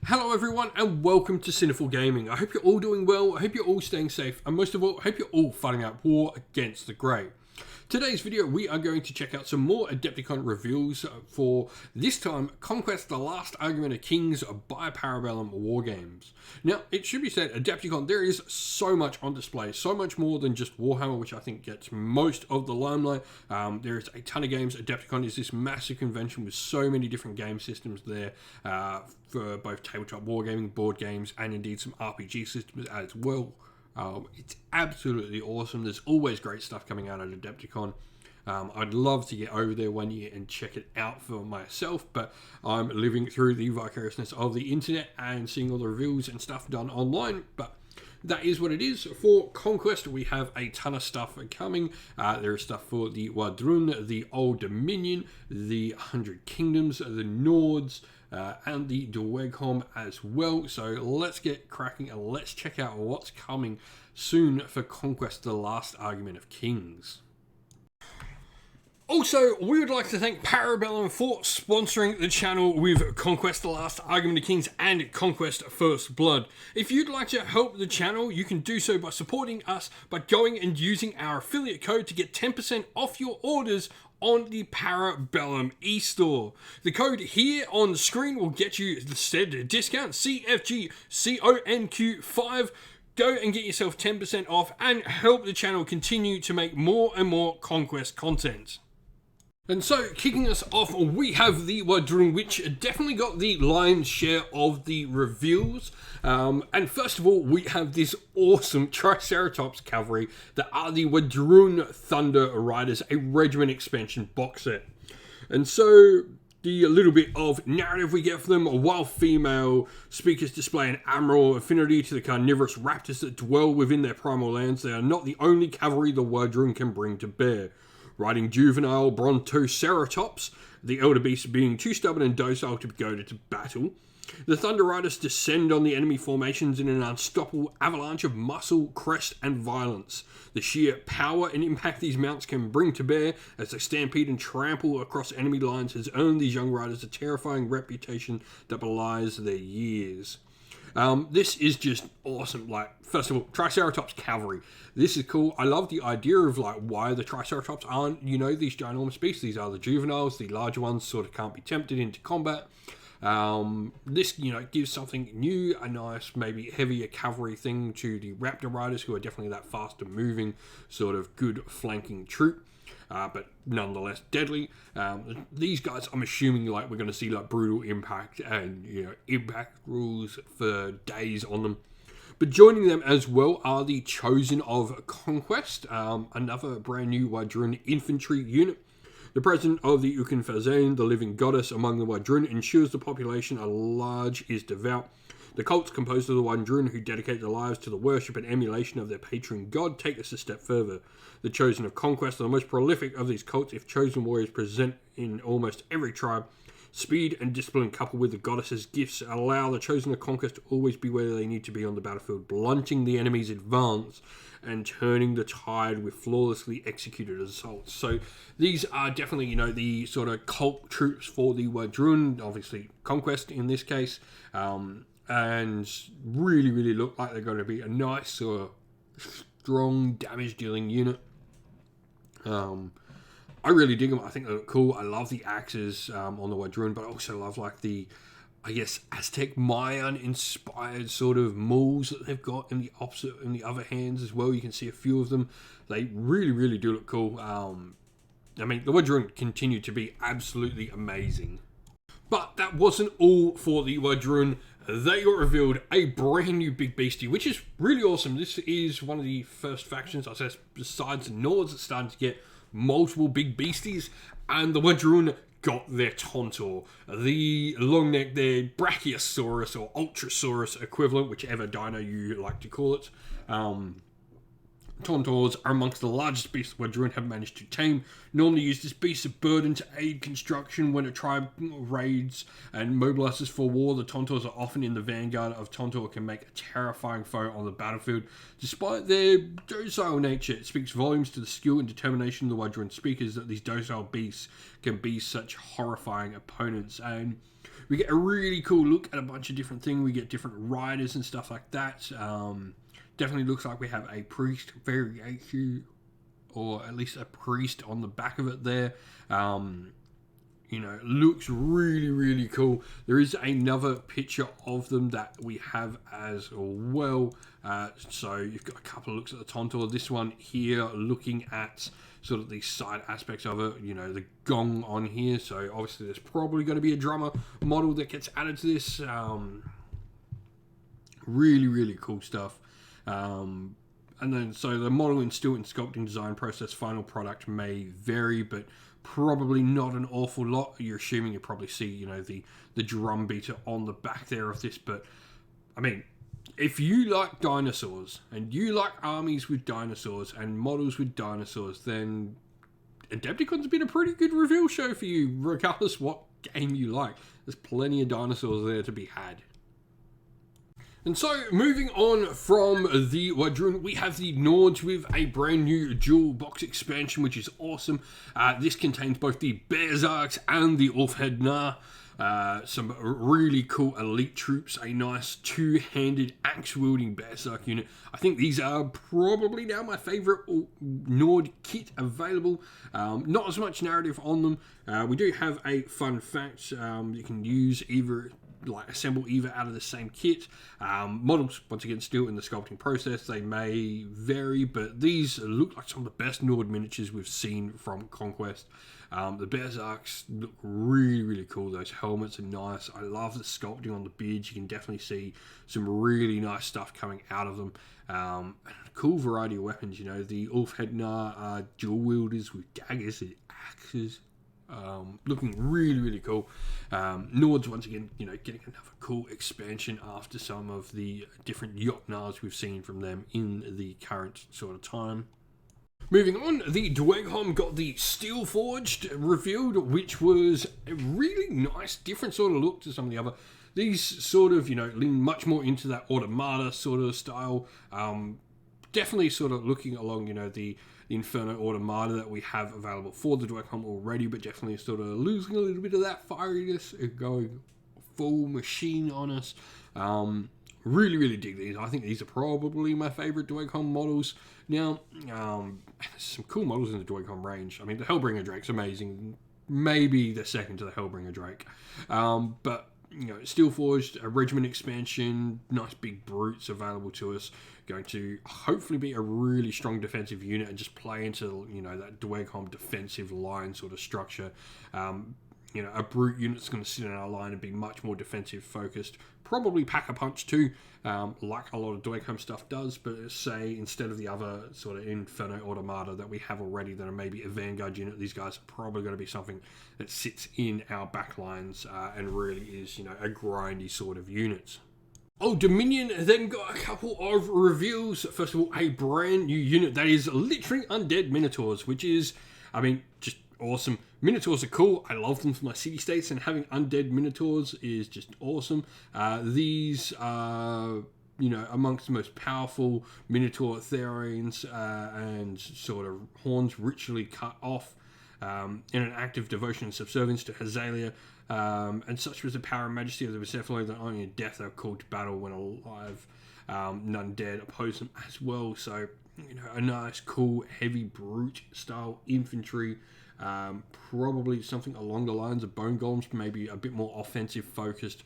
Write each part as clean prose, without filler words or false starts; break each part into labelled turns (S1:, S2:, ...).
S1: Hello everyone and welcome to Cineful Gaming. I hope you're all doing well, I hope you're all staying safe, and most of all, I hope you're all fighting out war against the grey. Today's video, we are going to check out some more Adepticon reveals for, this time, Conquest, the Last Argument of Kings by Parabellum Wargames. Now, it should be said, Adepticon, there is so much on display, so much more than just Warhammer, which I think gets most of the limelight. There is a ton of games. Adepticon is this massive convention with so many different game systems there for both tabletop wargaming, board games, and indeed some RPG systems as well. It's absolutely awesome. There's always great stuff coming out at Adepticon. I'd love to get over there one year and check it out for myself, but I'm living through the vicariousness of the internet and seeing all the reviews and stuff done online, but that is what it is. For Conquest, we have a ton of stuff coming. There is stuff for the Wadrun, the Old Dominion, the 100 Kingdoms, the Nords, and the Dewaycom as well. So let's get cracking and let's check out what's coming soon for Conquest, the Last Argument of Kings. Also, we would like to thank Parabellum for sponsoring the channel with Conquest, the Last Argument of Kings and Conquest First Blood. If you'd like to help the channel, you can do so by supporting us by going and using our affiliate code to get 10% off your orders on the Parabellum eStore. The code here on the screen will get you the said discount, CFGCONQ5. Go and get yourself 10% off and help the channel continue to make more and more Conquest content. And so, kicking us off, we have the Wadrun, which definitely got the lion's share of the reveals. And first of all, we have this awesome Triceratops cavalry that are the Wadrun Thunder Riders, a regiment expansion box set. And so, the little bit of narrative we get from them, while female speakers display an admirable affinity to the carnivorous raptors that dwell within their primal lands, they are not the only cavalry the Wadrun can bring to bear. Riding juvenile Brontoceratops, the elder beasts being too stubborn and docile to be goaded to battle, the Thunder Riders descend on the enemy formations in an unstoppable avalanche of muscle, crest, and violence. The sheer power and impact these mounts can bring to bear as they stampede and trample across enemy lines has earned these young riders a terrifying reputation that belies their years. This is just awesome. Like, first of all, Triceratops cavalry. This is cool. I love the idea of like why the Triceratops aren't, these ginormous beasts. These are the juveniles. The larger ones sort of can't be tempted into combat. This, gives something new, a nice, maybe heavier cavalry thing to the Raptor Riders, who are definitely that faster moving, sort of good flanking troop. But nonetheless deadly. These guys, I'm assuming like we're going to see like brutal impact and impact rules for days on them. But joining them as well are the Chosen of Conquest, another brand new Wadrun infantry unit. The president of the Ukin-Fazane, the living goddess among the Wadrun, ensures the population at large is devout. The cults composed of the Wadrun, who dedicate their lives to the worship and emulation of their patron god, take this a step further. The Chosen of Conquest are the most prolific of these cults, if chosen warriors present in almost every tribe. Speed and discipline coupled with the goddess's gifts allow the Chosen of Conquest to always be where they need to be on the battlefield, blunting the enemy's advance and turning the tide with flawlessly executed assaults. So these are definitely, the sort of cult troops for the Wadrun, obviously Conquest in this case. And really, really look like they're going to be a nice sort of strong damage-dealing unit. I really dig them. I think they look cool. I love the axes on the Wadrun, but I also love like the, Aztec Mayan-inspired sort of mauls that they've got in the other hands as well. You can see a few of them. They really, really do look cool. The Wadrun continue to be absolutely amazing. But that wasn't all for the Wadrun. They got revealed a brand new big beastie, which is really awesome. This is one of the first factions, I guess, besides the Nords, that's starting to get multiple big beasties, and the Wadrun got their Tonto, the long neck, their Brachiosaurus or Ultrasaurus equivalent, whichever dino you like to call it. Tontos are amongst the largest beasts Wadrun have managed to tame. Normally use this beast of burden to aid construction when a tribe raids and mobilizes for war. The Tontos are often in the vanguard of Tonto and can make a terrifying foe on the battlefield. Despite their docile nature, it speaks volumes to the skill and determination of the Wadrun speakers that these docile beasts can be such horrifying opponents. And we get a really cool look at a bunch of different things. We get different riders and stuff like that. Definitely looks like we have a priest variation, or at least a priest on the back of it there. You know, it looks really, really cool. There is another picture of them that we have as well. So you've got a couple of looks at the Tonto. This one here looking at sort of the side aspects of it, you know, the gong on here. So obviously there's probably going to be a drummer model that gets added to this. Really, really cool stuff. And then, so the modeling, still in sculpting design process, final product may vary, but probably not an awful lot. You're assuming you probably see, you know, the drum beater on the back there of this. But, I mean, if you like dinosaurs, and you like armies with dinosaurs, and models with dinosaurs, then Adepticon's been a pretty good reveal show for you, regardless what game you like. There's plenty of dinosaurs there to be had. And so, moving on from the Wadrun, we have the Nords with a brand new dual box expansion, which is awesome. This contains both the Berserks and the Ulfhednar. Some really cool elite troops, a nice two-handed axe-wielding Berserk unit. I think these are probably now my favourite Nord kit available. Not as much narrative on them. We do have a fun fact. You can use either, like, assemble either out of the same kit. Models, once again, still in the sculpting process. They may vary, but these look like some of the best Nord miniatures we've seen from Conquest. The Berserks look really, really cool. Those helmets are nice. I love the sculpting on the beards. You can definitely see some really nice stuff coming out of them. And a cool variety of weapons, you know. The Ulfhednar are dual wielders with daggers and axes. Looking really, really cool. Nords, once again, you know, getting another cool expansion after some of the different Jotnars we've seen from them in the current sort of time. Moving on, the Dewaycom got the Steel Forged revealed, which was a really nice, different sort of look to some of the other. These sort of, you know, lean much more into that Automata sort of style. Definitely sort of looking along, you know, the Inferno Automata that we have available for the Dewaycom already, but definitely sort of losing a little bit of that fieriness and going full machine on us. Really, really dig these. I think these are probably my favourite Dewaycom models. Now, there's some cool models in the Dewaycom range. I mean, the Hellbringer Drake's amazing. Maybe the second to the Hellbringer Drake. But, you know, Steel Forged, a regiment expansion, nice big brutes available to us. Going to hopefully be a really strong defensive unit and just play into, you know, that Dewaycom defensive line sort of structure. You know, a brute unit's going to sit in our line and be much more defensive focused. Probably pack a punch too, like a lot of Dewaycom stuff does, but say instead of the other sort of Inferno Automata that we have already that are maybe a Vanguard unit, these guys are probably going to be something that sits in our back lines and really is, you know, a grindy sort of unit. Old Dominion then got a couple of reveals. First of all, a brand new unit that is literally undead Minotaurs, which is, I mean, just awesome. Minotaurs are cool. I love them for my city-states, and having undead Minotaurs is just awesome. These are, you know, amongst the most powerful Minotaur Therians and sort of horns ritually cut off in an act of devotion and subservience to Hazalia. And such was the power and majesty of the Persephone that only in death they were called to battle when alive. None dared oppose them as well. So, you know, a nice, cool, heavy brute style infantry. Probably something along the lines of Bone Golems, maybe a bit more offensive focused,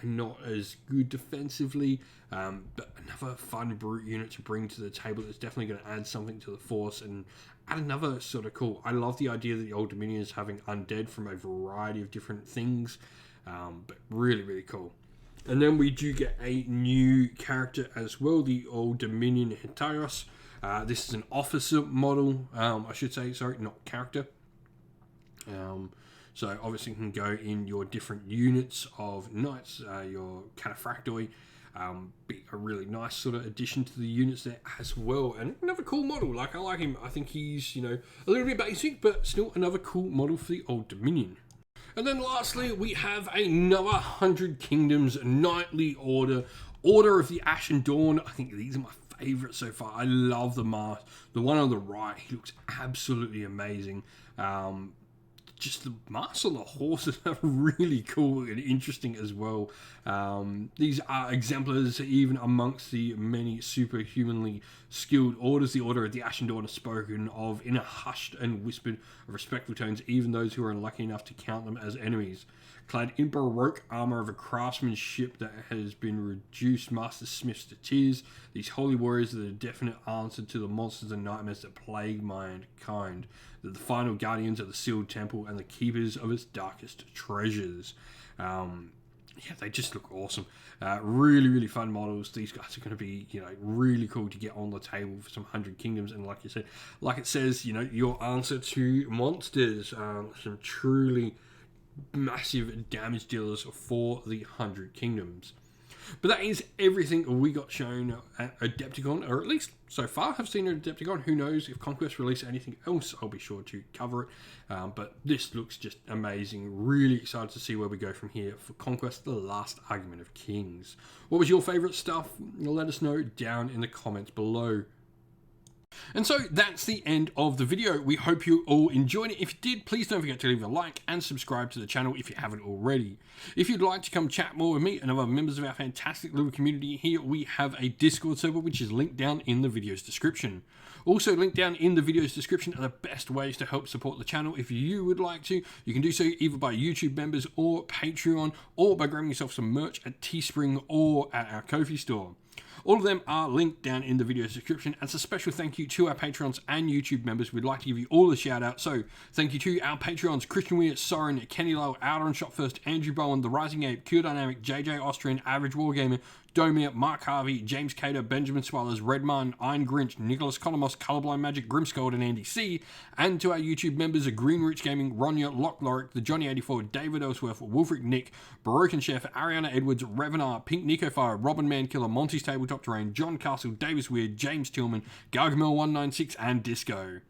S1: not as good defensively, but another fun brute unit to bring to the table that's definitely going to add something to the force and add another sort of cool. I love the idea that the Old Dominion is having undead from a variety of different things, but really, really cool. And then we do get a new character as well, the Old Dominion Hetaros. This is an officer model, I should say, sorry, not character. So obviously you can go in your different units of knights, your cataphractoi, be a really nice sort of addition to the units there as well. And another cool model, like I like him. I think he's, you know, a little bit basic, but still another cool model for the Old Dominion. And then lastly, we have another 100 Kingdoms Knightly Order, Order of the Ashen Dawn. I think these are my favourite so far. I love the mask. The one on the right, he looks absolutely amazing. just the masks on the horses are really cool and interesting as well. These are exemplars even amongst the many superhumanly skilled orders. The Order of the Ashen Dawn are spoken of in a hushed and whispered respectful tones, even those who are unlucky enough to count them as enemies. Clad in baroque armour of a craftsmanship that has been reduced master smiths to tears, these holy warriors are the definite answer to the monsters and nightmares that plague mankind. They're the final guardians of the sealed temple and the keepers of its darkest treasures. Yeah, they just look awesome. Really, really fun models. These guys are going to be, really cool to get on the table for some 100 Kingdoms. And like you said, like it says, your answer to monsters. Some truly massive damage dealers for the 100 Kingdoms. But that is everything we got shown at Adepticon, or at least so far have seen at Adepticon. Who knows, if Conquest release anything else, I'll be sure to cover it. But this looks just amazing. Really excited to see where we go from here for Conquest, the last argument of kings. What was your favourite stuff? Let us know down in the comments below. And so that's the end of the video. We hope you all enjoyed it. If you did, please don't forget to leave a like and subscribe to the channel if you haven't already. If you'd like to come chat more with me and other members of our fantastic little community here, we have a Discord server which is linked down in the video's description. Also linked down in the video's description are the best ways to help support the channel. If you would like to, you can do so either by YouTube members or Patreon, or by grabbing yourself some merch at Teespring or at our Ko-fi store. All of them are linked down in the video's description. As a special thank you to our Patreons and YouTube members, we'd like to give you all a shout out. So thank you to our Patreons: Christian Weir, Soren, Kenny Lowe, Outer and Shot First, Andrew Bowen, The Rising Ape, Q Dynamic, JJ Austrian, Average Wargamer, Domir, Mark Harvey, James Cater, Benjamin Swallers, Redman, Iron Grinch, Nicholas Colomos, Colorblind Magic, Grimscold, and Andy C. And to our YouTube members: Greenrich Gaming, Ronya, Lock Lorick, The Johnny 84, David Ellsworth, Wolfric Nick, Broken Chef, Ariana Edwards, Revenar, Pink Nico Fire, Robin Mankiller, Monty's Tabletop Terrain, John Castle, Davis Weird, James Tillman, Gargamel 196, and Disco.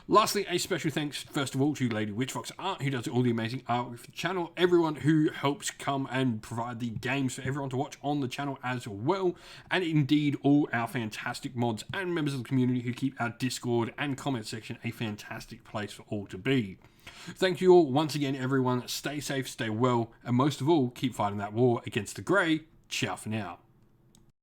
S1: Lastly, a special thanks first of all to Lady Witchfox Art, who does all the amazing artwork for the channel, everyone who helps come and provide the games for everyone to watch on the channel as well, and indeed all our fantastic mods and members of the community who keep our Discord and comment section a fantastic place for all to be. Thank you all once again, everyone. Stay safe, stay well, and most of all, keep fighting that war against the grey. Ciao for now.